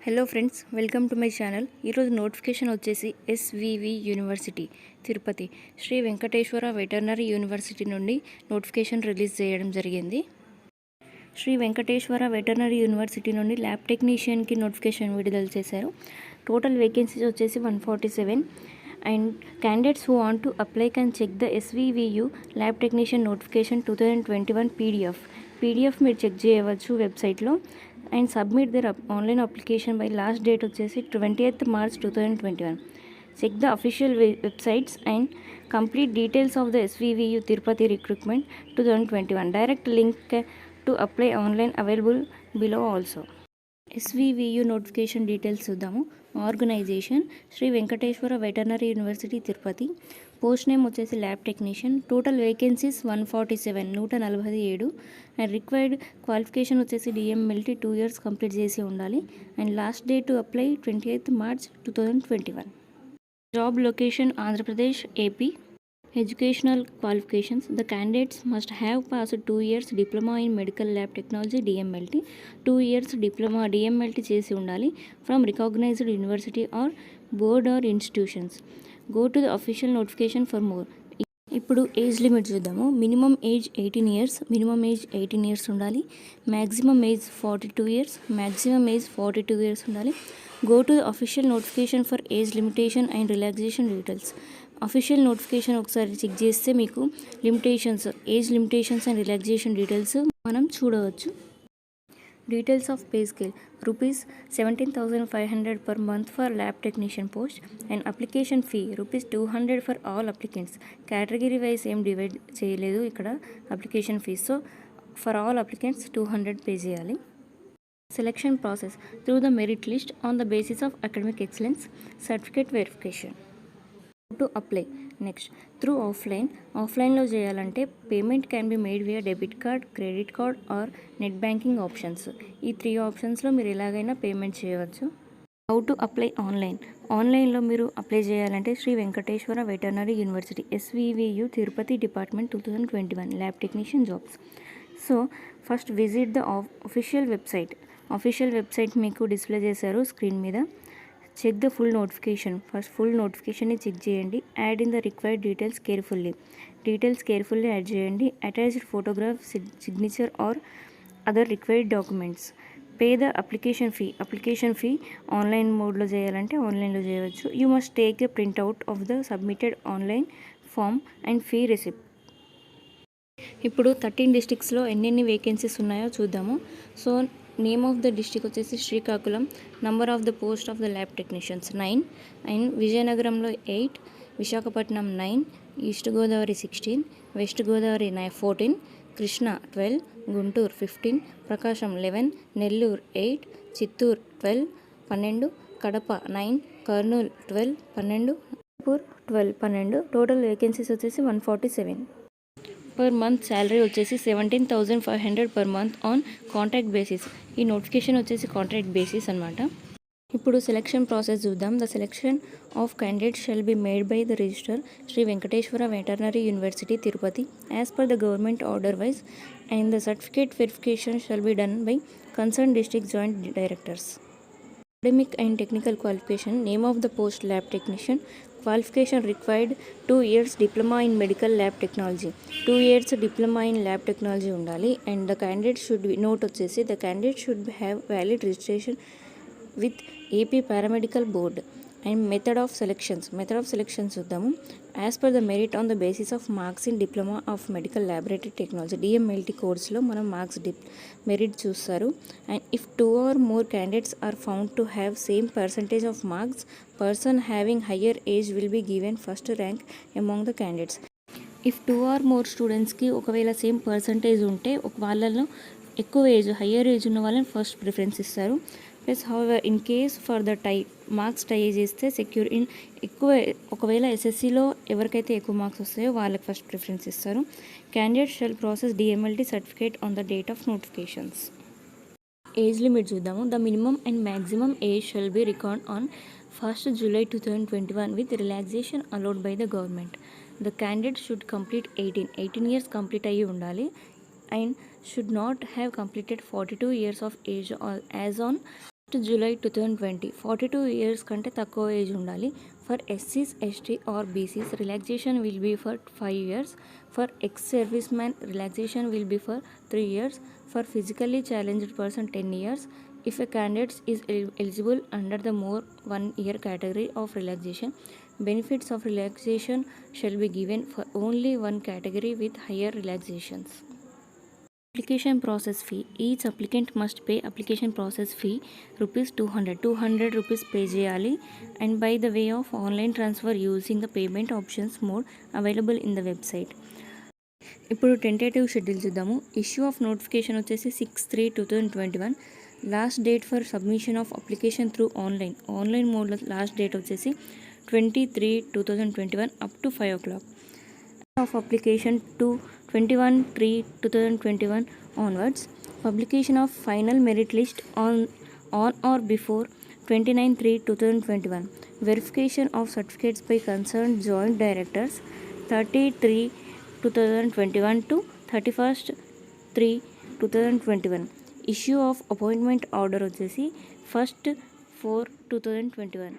Hello friends, welcome to my channel. ఈరోజు notification వచ్చేసి SVV university Tirupati Sri Venkateswara veterinary university నుండి notification release చేయడం జరిగింది. శ్రీ వెంకటేశ్వర వెటర్నరీ యూనివర్సిటీ నుండి ల్యాబ్ టెక్నీషియన్కి నోటిఫికేషన్ విడుదల చేశారు. టోటల్ వేకెన్సీస్ వచ్చేసి 147 and candidates who want to apply can check the SVVU lab technician notification 2021 PDF మీరు చెక్ చేయవచ్చు వెబ్సైట్లో. And submit their online application by last date వచ్చేసి 20th March 2021. Check the official websites and complete details of the SVVU Tirupati recruitment 2021. Direct link to apply online available below also. SVVU notification details చూద్దాము. Organisation Sri Venkateswara veterinary university Tirupati. Post name వచ్చేసి lab technician. Total vacancies 147 and required qualification వచ్చేసి DMLT 2 years complete చేసి ఉండాలి. And last date to apply 20th March 2021. Job location Andhra Pradesh, AP. Educational qualifications: the candidates must have passed 2 years diploma in medical lab technology DMLT, 2 years diploma DMLT చేసి ఉండాలి from recognized university or board or institutions. Go to the official notification for more. ఇప్పుడు age limit చూద్దాము. Minimum age 18 years ఉండాలి. Maximum age 42 years, maximum age 42 years ఉండాలి. Go to the official notification for age limitation and relaxation details. Official notification ఒకసారి check చేస్తే మీకు age limitations and relaxation details మనం చూడవచ్చు. Details of pay scale: ₹17,500 per month for lab technician post and application fee ₹200 for all applicants. Category wise ఏం divide చేయలేదు ఇక్కడ application fees. So for all applicants 200 pay చేయాలి. Selection process: through the merit list on the basis of academic excellence, certificate verification. To apply next through ఆఫ్లైన్లో చేయాలంటే payment can be made via debit card, credit card or net banking options. ఈ 3 ఆప్షన్స్లో మీరు ఎలాగైనా payment చేయవచ్చు. How to apply ఆన్లైన్లో మీరు apply చేయాలంటే Sri Venkateswara veterinary university SVVU Tirupati department 2021 lab technician jobs. So first visit the official website మీకు display చేశారు స్క్రీన్ మీద. చెక్ ద ఫుల్ నోటిఫికేషన్ని చెక్ చేయండి. Add in the required details carefully add చేయండి. Attached photograph, signature or other required documents. Pay the application fee online మోడ్లో చేయాలంటే ఆన్లైన్లో చేయవచ్చు. You must take the printout of the submitted online form and fee receipt. ఇప్పుడు 13 డిస్ట్రిక్ట్స్లో ఎన్నెన్ని vacancies ఉన్నాయో చూద్దాము. So name of the district వచ్చేసి Srikakulam. Number of the post of the lab technicians 9 అండ్ విజయనగరంలో 8, Visakhapatnam 9, east Godavari 16, west Godavari 14, Krishna 12, Guntur 15, Prakasam 11, Nellore 8, Chittoor 12, 12, Kadapa 9, Kurnool 12, 12, Nagpur 12, 12. Total vacancies వచ్చేసి 147. Per month salary వచ్చేసి 17,500 per month on contract basis. ఈ నోటిఫికేషన్ వచ్చేసి కాంట్రాక్ట్ బేసిస్ అనమాట. ఇప్పుడు సెలెక్షన్ ప్రాసెస్ చూద్దాం. The selection of candidates shall be made by the register Sri Venkateswara veterinary university Tirupati as per the government order wise and the certificate verification shall be done by concern district joint directors. Academic and technical qualification: name of the post lab technician, qualification required 2 years diploma in medical lab technology, 2 years diploma in lab technology ఉండాలి. And the candidate should be note వచ్చేసి the candidate should have valid registration with AP paramedical board. And method of selections చూద్దాము. As per the merit on the basis of marks in diploma of medical laboratory technology DMLT కోర్స్లో మనం marks merit చూస్తారు. And if 2 or more candidates are found to have same percentage of marks, person having higher age will be given first rank among the candidates. If 2 or more స్టూడెంట్స్కి ఒకవేళ same percentage ఉంటే వాళ్ళలో ఎక్కువ higher age ఉన్న వాళ్ళని first preference ఇస్తారు. Plus however in case for the marks tie చేస్తే secure in ఒకవేళ ఎస్ఎస్సిలో ఎవరికైతే ఎక్కువ మార్క్స్ వస్తాయో వాళ్ళకి ఫస్ట్ ప్రిఫరెన్స్ ఇస్తారు. Candidate shall process DMLT certificate on the date of notifications. Age limit చూద్దాము. The minimum and maximum age shall be record on 1st July 2021 with relaxation allowed by the government. The candidate should complete 18 years complete అయ్యి ఉండాలి. and should not have completed 42 years of age as on July 2020 42 years కంటే తక్కువ age ఉండాలి. For ఎస్సీస్ ST or BCs relaxation will be for 5 years. For ex service man relaxation will be for 3 years. For physically challenged person 10 years. If a candidate is eligible under the more 1 year category of relaxation, benefits of relaxation shall be given for only one category with higher relaxations. Application process fee. Each applicant must pay application process fee ₹200 rupees pay చేయాలి and by the way of online transfer using the payment options mode available in the website. ఇప్పుడు tentative schedule చూద్దాము. Issue of notification వచ్చేసి 6/3/2021. Last date for submission of application through online మోడ్లో last date వచ్చేసి 20/3/2021 up to 5 o'clock. Of application to 21/3/2021 onwards. Publication of final merit list on or before 29/3/2021. Verification of certificates by concerned joint directors 30/3/2021 to 31/3/2021. Issue of appointment order వచ్చేసి 1/4/2021.